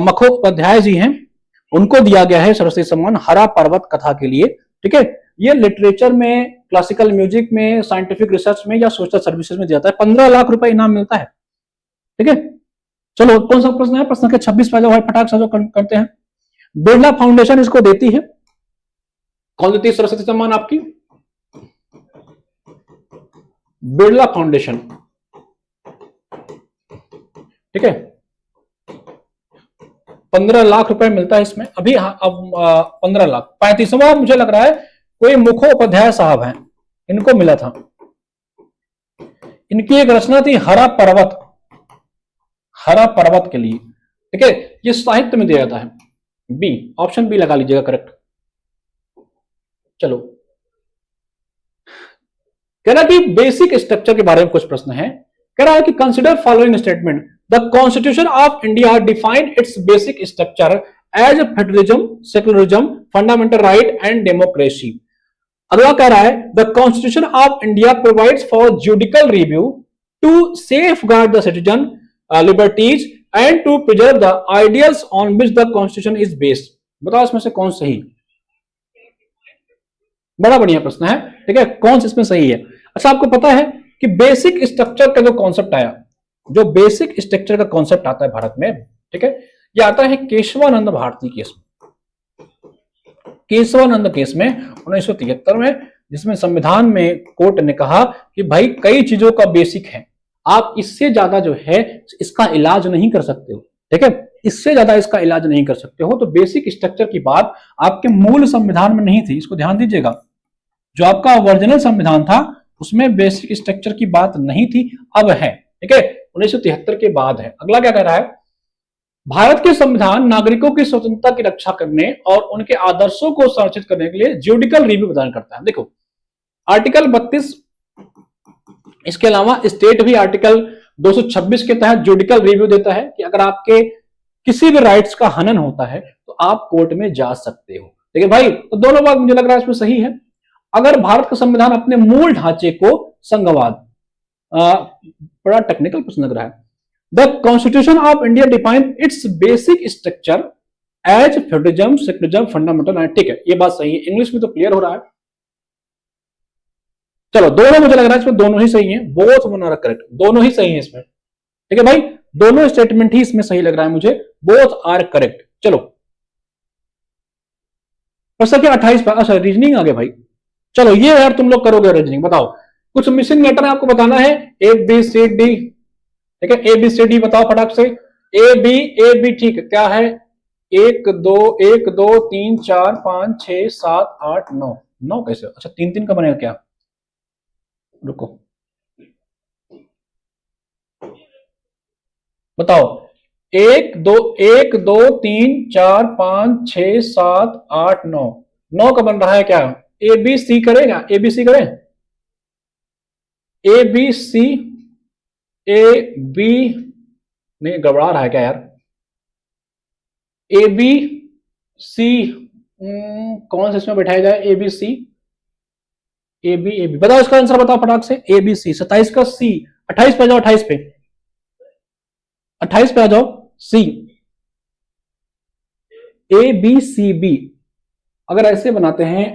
मुखोपाध्याय जी हैं, उनको दिया गया है सरस्वती सम्मान हरा पर्वत कथा के लिए। ठीक है, ये लिटरेचर में, क्लासिकल म्यूजिक में, साइंटिफिक रिसर्च में या सोशल सर्विसेज में दिया जाता है। 15 लाख रुपए इनाम मिलता है। ठीक है, चलो कौन सा प्रश्न है? प्रश्न के 26 पे जो है फटाक से जो करते हैं। बिरला फाउंडेशन इसको देती है। कौन देती है सरस्वती सम्मान? आपकी बिरला फाउंडेशन। ठीक है, 15 लाख रुपए मिलता है इसमें अभी। अब 15 लाख 35वां मुझे लग रहा है कोई मुखोपाध्याय साहब हैं, इनको मिला था। इनकी एक रचना थी हरा पर्वत, हरा पर्वत के लिए। ठीक है, ये साहित्य में दिया जाता है। बी, ऑप्शन बी लगा लीजिएगा करेक्ट। चलो, कह रहा कि बेसिक स्ट्रक्चर के बारे में कुछ प्रश्न है। कह रहा है कि consider following statement, the constitution of India defined its basic structure as federalism, secularism, fundamental right and democracy. अगला कह रहा है the constitution of India provides for judicial review to safeguard the citizen liberties and to preserve the ideals on which the constitution is based. बताओ इसमें से कौन सही? बड़ा बढ़िया प्रश्न है। ठीक है, कौन सा इसमें सही है? अच्छा, आपको पता है कि बेसिक स्ट्रक्चर का जो कॉन्सेप्ट आया, जो बेसिक स्ट्रक्चर का कॉन्सेप्ट आता है भारत में, ठीक है, ये आता है केशवानंद भारती केस में। केशवानंद केस में 1973 में, जिसमें संविधान में कोर्ट ने कहा कि भाई कई चीजों का बेसिक है, आप इससे ज्यादा जो है इसका इलाज नहीं कर सकते हो। ठीक है, इससे ज्यादा इसका इलाज नहीं कर सकते हो। तो बेसिक स्ट्रक्चर की बात आपके मूल संविधान में नहीं थी, इसको ध्यान दीजिएगा। जो आपका ओरिजिनल संविधान था उसमें बेसिक स्ट्रक्चर की बात नहीं थी, अब है। ठीक है, 1973 के बाद है। अगला क्या कह रहा है? भारत के संविधान नागरिकों की स्वतंत्रता की रक्षा करने और उनके आदर्शों को संरक्षित करने के लिए ज्यूडिकल रिव्यू प्रदान करता है। देखो, आर्टिकल 32, इसके अलावा स्टेट भी आर्टिकल 226 के तहत ज्यूडिकल रिव्यू देता है कि अगर आपके किसी भी राइट्स का हनन होता है तो आप कोर्ट में जा सकते हो। ठीक है भाई, तो दोनों बात मुझे लग रहा है इसमें सही है। अगर भारत का संविधान अपने मूल ढांचे को संघवाद, बड़ा टेक्निकल प्रश्न लग रहा है। The constitution of India define its basic structure as federalism, secularism, fundamental right. ठीक है, ये बात सही है। इंग्लिश में तो क्लियर हो रहा है। चलो, दोनों मुझे लग रहा है इसमें दोनों ही सही है। बोथ वन आर करेक्ट, दोनों ही सही है इसमें। ठीक है भाई, दोनों स्टेटमेंट ही इसमें सही लग रहा है मुझे। Both are correct. चलो, प्रश्न क्या 28 पर? अच्छा, रीजनिंग आ गया भाई। चलो, ये यार तुम लोग करोगे रीजनिंग। बताओ, कुछ मिसिंग लेटर है आपको बताना है। A B C D. ठीक है, ए बी सी डी बताओ फटाक से। ए बी ठीक है, क्या है? 1 2 1 2 3 4 5 6 7 8 9। 9 कैसे? अच्छा, 3 3 का बनेगा क्या? रुको, बताओ। 1 2 3 4 5 6 7 8 9। 9 का बन रहा है क्या? ए बी सी करेगा? ए बी सी करें? ए बी सी, ए बी नहीं, गड़बड़ा रहा है क्या यार? ए बी सी, कौन से इसमें बैठाया जाए? ए बी सी, ए बी बताओ इसका आंसर बताओ फटाक से। ए बी सी, 27 का सी। 28 पे आ जाओ, 28 पे, 28 पे आ जाओ। सी, ए बी सी बी, अगर ऐसे बनाते हैं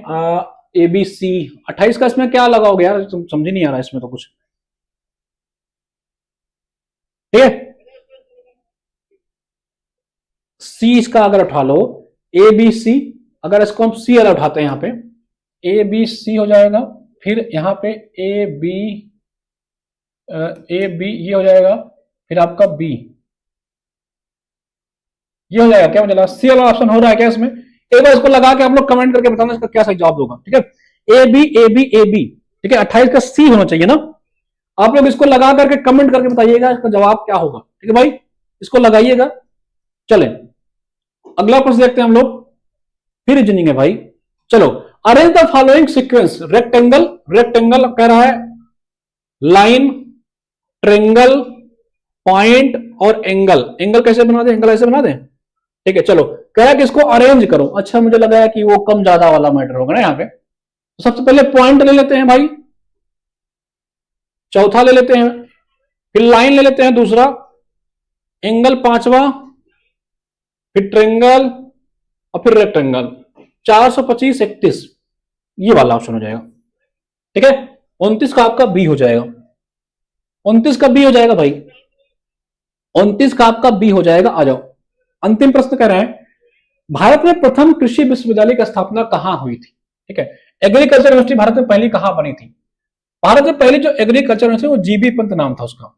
ए बी सी। 28 का इसमें क्या लगाओगे यार? तुम समझ नहीं आ रहा इसमें तो कुछ। ठीक है, सी इसका अगर उठा लो, ए बी सी, अगर इसको हम सी वाला उठाते हैं, यहां पे ए बी सी हो जाएगा। फिर यहां पे ए बी ये हो जाएगा। फिर आपका बी ये हो जाएगा। क्या मुझे लगा सी वाला ऑप्शन हो रहा है क्या इसमें? एक बार इसको लगा के आप लोग कमेंट करके बताना इसका क्या सही जवाब होगा। ठीक है, A B A B A B. ठीक है, 28 का सी होना चाहिए ना। आप लोग इसको लगा करके कमेंट करके बताइएगा इसका जवाब क्या होगा। ठीक है भाई, इसको लगाइएगा। चले, अगला प्रश्न देखते हैं हम लोग। फिर रीजनिंग है भाई। चलो, arrange the following sequence. Rectangle, rectangle कह रहा है, लाइन, ट्रेंगल, पॉइंट और एंगल। एंगल कैसे बना दे? एंगल ऐसे बना दे। ठीक है, चलो, कह रहा है कि इसको अरेंज करो। अच्छा, मुझे लगा है कि वो कम ज्यादा वाला मैटर होगा ना यहाँ पे। तो सबसे पहले पॉइंट ले लेते हैं भाई, चौथा ले लेते हैं, फिर लाइन ले लेते हैं दूसरा, एंगल पांचवा, फिर ट्रेंगल और फिर रेक्टेंगल, 425 31, ये वाला ऑप्शन हो जाएगा। ठीक है, 29 का आपका बी हो जाएगा, 29 का बी हो जाएगा भाई, 29 का आपका बी हो जाएगा। आ जाओ, अंतिम प्रश्न कह रहे हैं, भारत में प्रथम कृषि विश्वविद्यालय की स्थापना कहां हुई थी? ठीक है, एग्रीकल्चर यूनिवर्सिटी भारत में पहली कहां बनी थी? भारत में पहली जो एग्रीकल्चर यूनिवर्सिटी वो जीबी पंत नाम था उसका,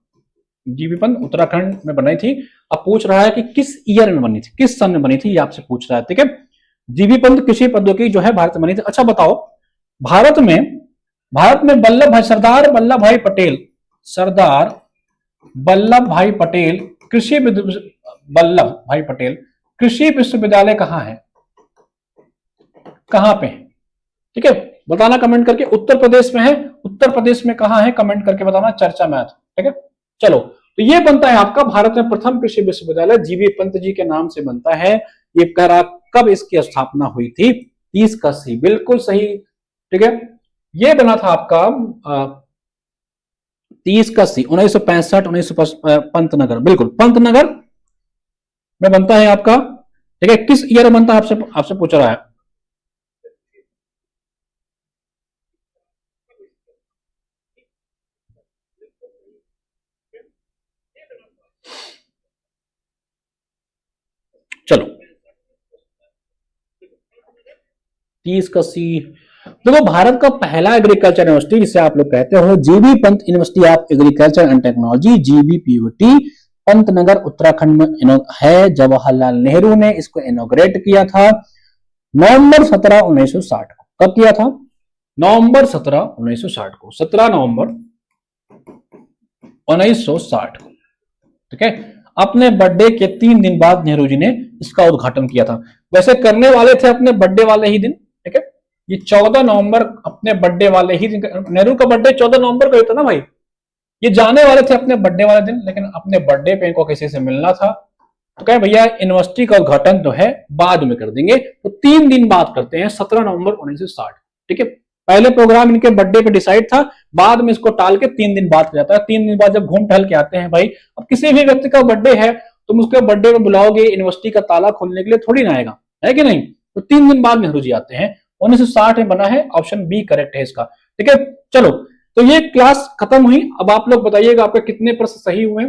जीबी पंत उत्तराखंड में बनाई थी। अब पूछ रहा है कि किस ईयर में बनी थी, किस सन में बनी थी, ये आपसे पूछ रहा है। ठीक है, जीबी पंत कृषि प्रौद्योगिकी जो है भारत में बनी थी। अच्छा बताओ, भारत में वल्लभ भाई, सरदार वल्लभ भाई पटेल, सरदार वल्लभ भाई पटेल कृषि वल्लभ भाई पटेल कृषि विश्वविद्यालय कहां है, कहां पे है? ठीक है, बताना कमेंट करके। उत्तर प्रदेश में है, उत्तर प्रदेश में कहां है कमेंट करके बताना, चर्चा मैथ। ठीक है, चलो, तो ये बनता है आपका भारत में प्रथम कृषि विश्वविद्यालय जीबी पंत जी के नाम से बनता है। ये कह रहा कब इसकी स्थापना हुई थी? 30 का सी, बिल्कुल सही। ठीक है, ये बना था आपका 30 का सी, 1965 पंतनगर, बिल्कुल पंतनगर में बनता है आपका। ठीक है, किस ईयर में बनता है आपसे पूछ रहा है। चलो, 30 का सी। देखो, भारत का पहला एग्रीकल्चर यूनिवर्सिटी जिसे आप लोग कहते हो GB Pant university of agriculture and technology, GBPUT, Pantnagar Uttarakhand में है। जवाहरलाल नेहरू ने इसको इनॉग्रेट किया था नवंबर 17 1960 को। कब किया था? नवंबर 17 1960 को, 17 नवंबर 1960। ठीक है, अपने बर्थडे के 3 दिन बाद नेहरू जी ने इसका उद्घाटन किया था। वैसे करने वाले थे अपने बर्थडे वाले ही दिन। ठीक है, ये 14 नवंबर अपने बर्थडे वाले ही दिन, नेहरू का बर्थडे 14 नवंबर को होता ना भाई। ये जाने वाले थे अपने बर्थडे वाले दिन, लेकिन अपने बर्थडे पे इनको किसी से मिलना था, तो कहे भैया यूनिवर्सिटी का उद्घाटन तो है बाद में कर देंगे, तो 3 दिन बाद करते हैं, 17 नवंबर 1960। ठीक है, पहले प्रोग्राम इनके बर्थडे पे डिसाइड था, बाद में इसको टाल के 3 दिन बाद किया जाता है। 3 दिन बाद जब घूम टहल के आते हैं भाई, अब किसी भी व्यक्ति का बर्थडे है तुम उसके बर्थडे में बुलाओगे यूनिवर्सिटी का ताला खोलने के लिए, थोड़ी ना आएगा, है कि नहीं? तो 3 दिन बाद नेहरू जी आते हैं, 1960 में बना है। ऑप्शन बी करेक्ट है इसका। ठीक है, चलो, तो ये क्लास खत्म हुई। अब आप लोग बताइएगा आपके कितने प्रश्न सही हुए।